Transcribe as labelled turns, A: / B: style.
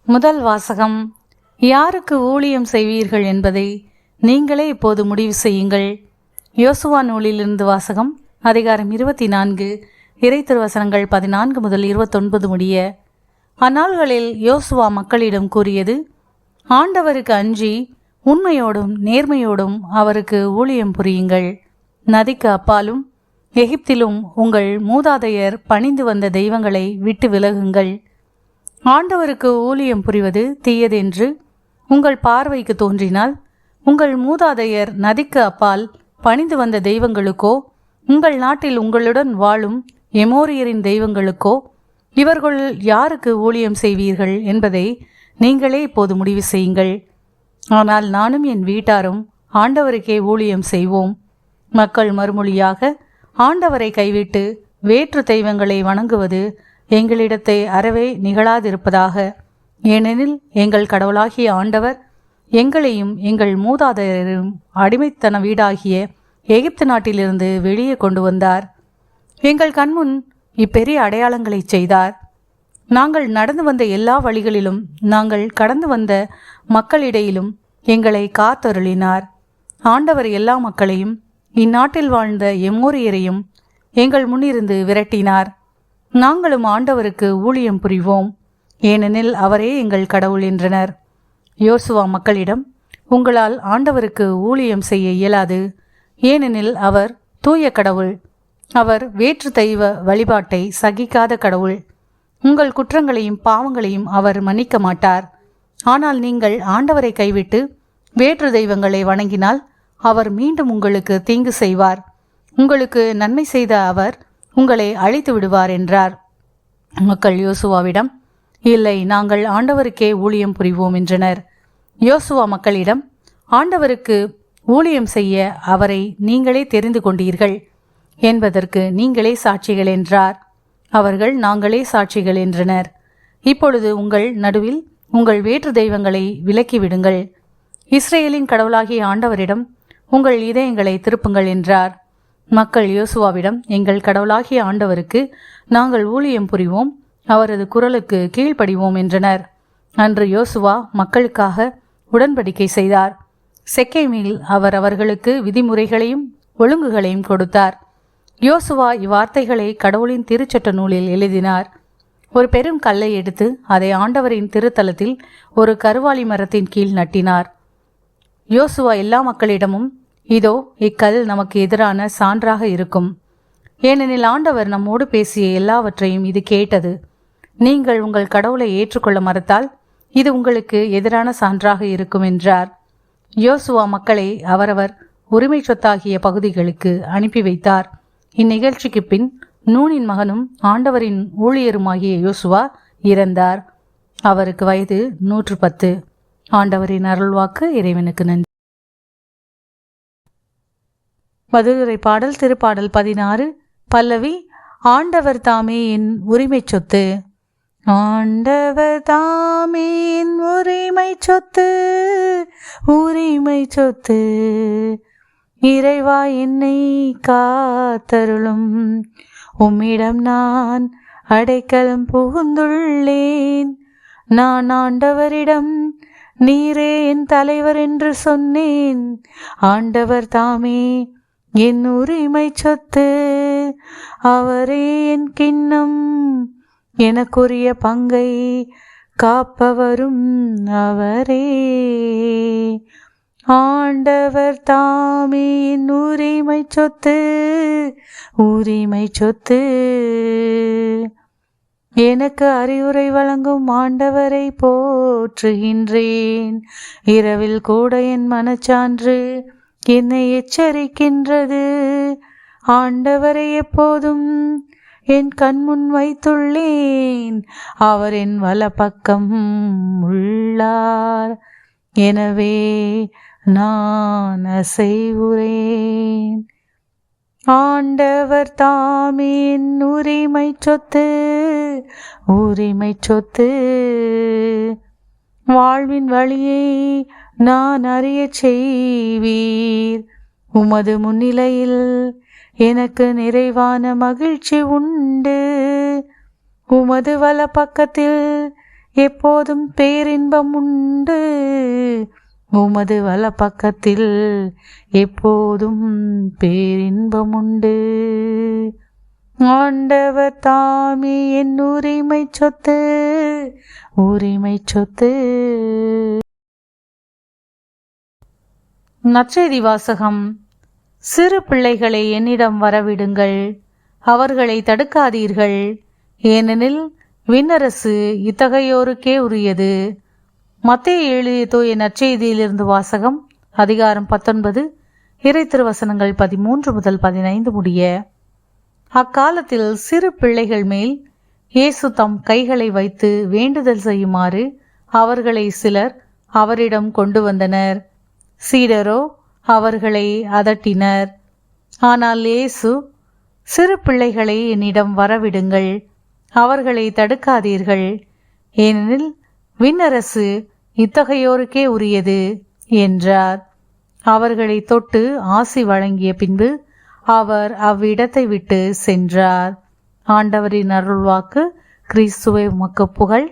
A: முதல் வாசகம். யாருக்கு ஊழியம் செய்வீர்கள் என்பதை நீங்களே இப்போது முடிவு செய்யுங்கள். யோசுவா நூலிலிருந்து வாசகம். அதிகாரம் 24, இறை திருவசனங்கள் 14 முதல் 29 முடிய. அந்நாள்களில் யோசுவா மக்களிடம் கூறியது: ஆண்டவருக்கு அஞ்சி உண்மையோடும் நேர்மையோடும் அவருக்கு ஊழியம் புரியுங்கள். நதிக்கு அப்பாலும் எகிப்திலும் உங்கள் மூதாதையர் பணிந்து வந்த தெய்வங்களை விட்டு விலகுங்கள். ஆண்டவருக்கு ஊழியம் புரிவது தீயதென்று உங்கள் பார்வைக்கு தோன்றினால், உங்கள் மூதாதையர் நதிக்கு அப்பால் பணிந்து வந்த தெய்வங்களுக்கோ, உங்கள் நாட்டில் உங்களுடன் வாழும் எமோரியரின் தெய்வங்களுக்கோ இவர்கள் யாருக்கு ஊழியம் செய்வீர்கள் என்பதை நீங்களே இப்போது முடிவு செய்யுங்கள். ஆனால் நானும் என் வீட்டாரும் ஆண்டவருக்கே ஊழியம் செய்வோம். மக்கள் மறுமொழியாக, ஆண்டவரை கைவிட்டு வேற்று தெய்வங்களை வணங்குவது எங்களிடத்தை அறவே நிகழாதிருப்பதாக. ஏனெனில் எங்கள் கடவுளாகிய ஆண்டவர் எங்களையும் எங்கள் மூதாதையரையும் அடிமைத்தன வீடாகிய எகிப்து நாட்டிலிருந்து வெளியே கொண்டு வந்தார். எங்கள் கண்முன் இப்பெரிய அடையாளங்களை செய்தார். நாங்கள் நடந்து வந்த எல்லா வழிகளிலும், நாங்கள் கடந்து வந்த மக்களிடையிலும் எங்களை காத்தருளினார். ஆண்டவர் எல்லா மக்களையும், இந்நாட்டில் வாழ்ந்த எமோரியரையும் எங்கள் முன்னிருந்து விரட்டினார். நாங்களும் ஆண்டவருக்கு ஊழியம் புரிவோம், ஏனெனில் அவரே எங்கள் கடவுள் என்றனர். யோசுவா மக்களிடம், உங்களால் ஆண்டவருக்கு ஊழியம் செய்ய இயலாது, ஏனெனில் அவர் தூய கடவுள். அவர் வேற்று தெய்வ வழிபாட்டை சகிக்காத கடவுள். உங்கள் குற்றங்களையும் பாவங்களையும் அவர் மன்னிக்க மாட்டார். ஆனால் நீங்கள் ஆண்டவரை கைவிட்டு வேற்று தெய்வங்களை வணங்கினால் அவர் மீண்டும் உங்களுக்கு தீங்கு செய்வார். உங்களுக்கு நன்மை செய்த அவர் உங்களை அழித்து விடுவார் என்றார். மக்கள் யோசுவாவிடம், இல்லை, நாங்கள் ஆண்டவருக்கே ஊழியம் புரிவோம் என்றனர். யோசுவா மக்களிடம், ஆண்டவருக்கு ஊழியம் செய்ய அவரை நீங்களே தெரிந்து கொண்டீர்கள் என்பதற்கு நீங்களே சாட்சிகள் என்றார். அவர்கள், நாங்களே சாட்சிகள் என்றனர். இப்பொழுது உங்கள் நடுவில் உங்கள் வேற்று தெய்வங்களை விலக்கிவிடுங்கள். இஸ்ரேலின் கடவுளாகிய ஆண்டவரிடம் உங்கள் இதயங்களை திருப்புங்கள் என்றார். மக்கள் யோசுவாவிடம், எங்கள் கடவுளாகிய ஆண்டவருக்கு நாங்கள் ஊழியம் புரிவோம், அவரது குரலுக்கு கீழ்ப்படிவோம் என்றனர். அன்று யோசுவா மக்களுக்காக உடன்படிக்கை செய்தார். செக்கேமில் அவர் அவர்களுக்கு விதிமுறைகளையும் ஒழுங்குகளையும் கொடுத்தார். யோசுவா இவ்வார்த்தைகளை கடவுளின் திருச்சட்ட நூலில் எழுதினார். ஒரு பெரும் கல்லை எடுத்து அதை ஆண்டவரின் திருத்தலத்தில் ஒரு கருவாலி மரத்தின் கீழ் நட்டினார். யோசுவா எல்லா மக்களிடமும், இதோ இக்கல் நமக்கு எதிரான சான்றாக இருக்கும், ஏனெனில் ஆண்டவர் நம்மோடு பேசிய எல்லாவற்றையும் இது கேட்டது. நீங்கள் உங்கள் கடவுளை ஏற்றுக்கொள்ள மறுத்தால் இது உங்களுக்கு எதிரான சான்றாக இருக்கும் என்றார். யோசுவா மக்களை அவரவர் உரிமை சொத்தாகிய பகுதிகளுக்கு அனுப்பி வைத்தார். இந்நிகழ்ச்சிக்கு பின் நூனின் மகனும் ஆண்டவரின் ஊழியருமாகிய யோசுவா இறந்தார். அவருக்கு வயது 110. ஆண்டவரின் அருள்வாக்கு. இறைவனுக்கு நன்றி. மதுரை பாடல். திருப்பாடல் 16. பல்லவி. ஆண்டவர் தாமே என் உரிமை சொத்து. ஆண்டவர் தாமே என் உரிமை சொத்து, உரிமை சொத்து. இறைவா என்னை காத்தருளும், உம்மிடம் நான் அடைக்கலம் புகுந்துள்ளேன். நான் ஆண்டவரிடம் நீரே என் தலைவர் என்று சொன்னேன். ஆண்டவர் தாமே என் உரிமை சொத்து, அவரே என் கிண்ணம், எனக்குரிய பங்கை காப்பவரும் அவரே. ஆண்டவர் தாமே என் உரிமை சொத்து, உரிமை சொத்து. எனக்கு அறிவுரை வழங்கும் ஆண்டவரை போற்றுகின்றேன். இரவில் கூட என் மனச்சான்று என்னை எச்சரிக்கின்றது. ஆண்டவரை எப்போதும் என் கண்முன் வைத்துள்ளேன். அவர் என் வலப்பக்கம் உள்ளார், எனவே நான் அசைவுறேன். ஆண்டவர் தாமே என் உரிமை சொத்து, உரிமை சொத்து. வாழ்வின் வழியை நான் அறிய செய்வீர். உமது முன்னிலையில் எனக்கு நிறைவான மகிழ்ச்சி உண்டு. உமது வல பக்கத்தில் எப்போதும் பேரின்பம் உண்டு. உமது வலப்பக்கத்தில் எப்போதும் பேரின்பம் உண்டு. ஆண்டவர் தாமே என் உரிமை சொத்து, உரிமை சொத்து. நற்செய்தி வாசகம். சிறு பிள்ளைகளை என்னிடம் வரவிடுங்கள், அவர்களை தடுக்காதீர்கள், ஏனெனில் விண்ணரசு இத்தகையோருக்கே உரியது. மத்தேயு எழுதிய தூய நற்செய்தியிலிருந்து வாசகம். அதிகாரம் 19, இறை திருவசனங்கள் 13 முதல் 15 முடிய. அக்காலத்தில் சிறு பிள்ளைகள் மேல் இயேசு தம் கைகளை வைத்து வேண்டுதல் செய்யுமாறு அவர்களை சிலர் அவரிடம் கொண்டு வந்தனர். சீடரோ அவர்களை அதட்டினர். ஆனால் இயேசு, சிறு பிள்ளைகளை என்னிடம் வரவிடுங்கள், அவர்களை தடுக்காதீர்கள், ஏனெனில் விண்ணரசு இத்தகையோருக்கே உரியது என்றார். அவர்களை தொட்டு ஆசி வழங்கிய பின்பு அவர் அவ்விடத்தை விட்டு சென்றார். ஆண்டவரின் அருள்வாக்கு. கிறிஸ்துவே உமக்கு புகழ்.